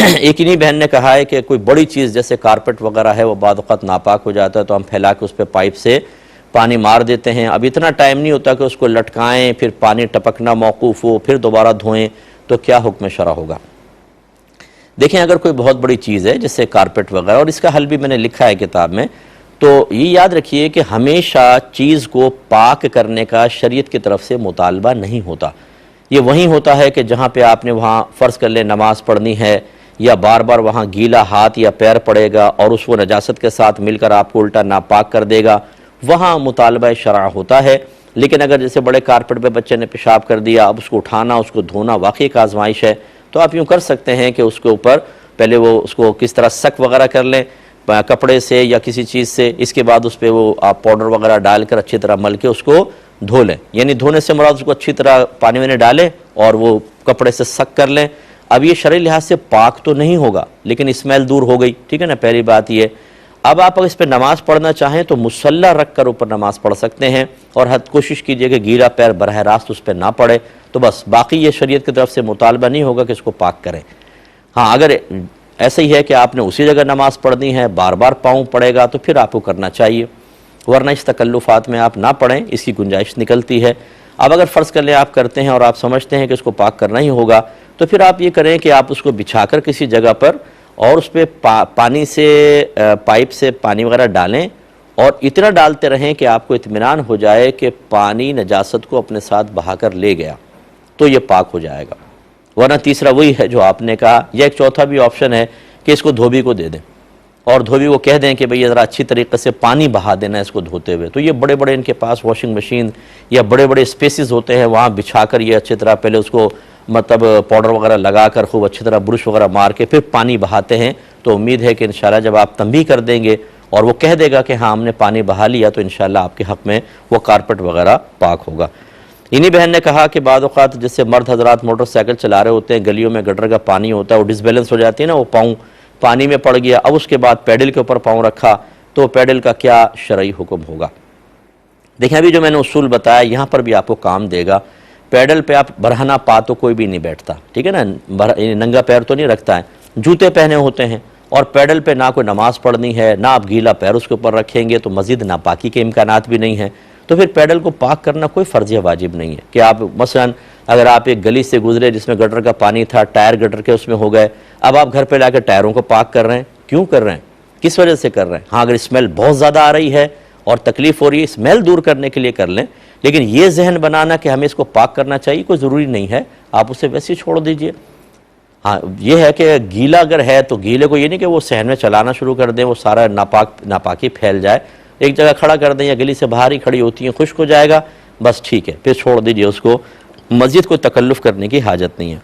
एक इन्हीं बहन ने कहा है कि कोई बड़ी चीज़ जैसे कारपेट वगैरह है वो बाद वक़्त नापाक हो जाता है तो हम फैला के उस पर पाइप से पानी मार देते हैं। अब इतना टाइम नहीं होता कि उसको लटकाएं, फिर पानी टपकना मौकूफ़ हो, फिर दोबारा धोएं, तो क्या हुक्म शरा होगा? देखें, अगर कोई बहुत बड़ी चीज़ है जैसे कारपेट वगैरह, और इसका हल भी मैंने लिखा है किताब में, तो ये याद रखिए कि हमेशा चीज़ को पाक करने का शरीयत की तरफ से मुतालबा नहीं होता। ये वहीं होता है कि जहाँ पे आपने वहाँ फ़र्ज़ कर ले नमाज पढ़नी है, या बार बार वहाँ गीला हाथ या पैर पड़ेगा और उसको नजासत के साथ मिलकर आपको उल्टा नापाक कर देगा, वहाँ मुतालबा शरअ होता है। लेकिन अगर जैसे बड़े कारपेट पे बच्चे ने पेशाब कर दिया, अब उसको उठाना, उसको धोना वाकई एक आजमाइश है, तो आप यूँ कर सकते हैं कि उसके ऊपर पहले वो उसको किस तरह सक वगैरह कर लें कपड़े से या किसी चीज़ से, इसके बाद उस पर वो आप पाउडर वगैरह डालकर अच्छी तरह मल के उसको धो लें। यानी धोने से मुराद उसको अच्छी तरह पानी में डालें और वो कपड़े से सक कर लें। अब ये शरई लिहाज से पाक तो नहीं होगा, लेकिन स्मेल दूर हो गई, ठीक है ना, पहली बात ये। अब आप अगर इस पर नमाज पढ़ना चाहें तो मुसल्ला रख कर ऊपर नमाज पढ़ सकते हैं, और हद कोशिश कीजिए कि गीला पैर बरह रास्त उस पर ना पड़े, तो बस। बाकी ये शरीयत की तरफ से मुतालबा नहीं होगा कि इसको पाक करें। हाँ, अगर ऐसा ही है कि आपने उसी जगह नमाज पढ़नी है, बार बार पाँव पड़ेगा, तो फिर आपको करना चाहिए, वरना इस तकल्लुफ़ात में आप ना पढ़ें, इसकी गुंजाइश निकलती है। अब अगर फ़र्ज़ कर लें आप करते हैं और आप समझते हैं कि इसको पाक करना ही होगा, तो फिर आप ये करें कि आप उसको बिछाकर किसी जगह पर और उस पर पानी से पाइप से पानी वगैरह डालें, और इतना डालते रहें कि आपको इत्मीनान हो जाए कि पानी नजासत को अपने साथ बहाकर ले गया, तो ये पाक हो जाएगा। वरना तीसरा वही है जो आपने कहा, या एक चौथा भी ऑप्शन है कि इसको धोबी को दे दें और धोबी को कह दें कि भाई ज़रा अच्छी तरीके से पानी बहा देना इसको धोते हुए। तो ये बड़े बड़े इनके पास वॉशिंग मशीन या बड़े बड़े स्पेसेस होते हैं, वहाँ बिछाकर ये अच्छी तरह पहले उसको मतलब पाउडर वगैरह लगाकर खूब अच्छी तरह ब्रश वगैरह मार के फिर पानी बहाते हैं। तो उम्मीद है कि इंशाल्लाह जब आप तंबीह कर देंगे और वो कह देगा कि हाँ हमने पानी बहा लिया, तो इंशाल्लाह आपके हक़ में वो कारपेट वगैरह पाक होगा। इन्हीं बहन ने कहा कि बाद औक़ात जैसे मर्द हजरात मोटरसाइकिल चला रहे होते हैं, गलियों में गटर का पानी होता है, वो डिसबैलेंस हो जाती है ना, वो पाँव पानी में पड़ गया, अब उसके बाद पैडल के ऊपर पाँव रखा, तो पैडल का क्या शरई हुक्म होगा? देखें, अभी जो मैंने उसूल बताया यहाँ पर भी आपको काम देगा। पैडल पे आप बरहना पा तो कोई भी नहीं बैठता, ठीक है ना, नंगा पैर तो नहीं रखता है, जूते पहने होते हैं, और पैडल पे ना कोई नमाज पढ़नी है, ना आप गीला पैर उसके ऊपर रखेंगे, तो मज़ीद नापाकी के इम्कानात भी नहीं हैं। तो फिर पैडल को पाक करना कोई फ़र्ज़ वाजिब नहीं है कि आप मसलन अगर आप एक गली से गुजरे जिसमें गटर का पानी था, टायर गटर के उसमें हो गए, अब आप घर पे लाकर टायरों को पाक कर रहे हैं, क्यों कर रहे हैं, किस वजह से कर रहे हैं? हाँ, अगर स्मेल बहुत ज़्यादा आ रही है और तकलीफ़ हो रही है, स्मेल दूर करने के लिए कर लें, लेकिन ये जहन बनाना कि हमें इसको पाक करना चाहिए कोई ज़रूरी नहीं है, आप उसे वैसे ही छोड़ दीजिए। हाँ, ये है कि गीला अगर है तो गीले को ये नहीं कि वो सहन में चलाना शुरू कर दें, वो सारा नापाकी फैल जाए, एक जगह खड़ा कर दें या गली से बाहर ही खड़ी होती हैं, खुश्क हो जाएगा, बस ठीक है, फिर छोड़ दीजिए उसको, मस्जिद को तकल्लुफ़ करने की हाजत नहीं है।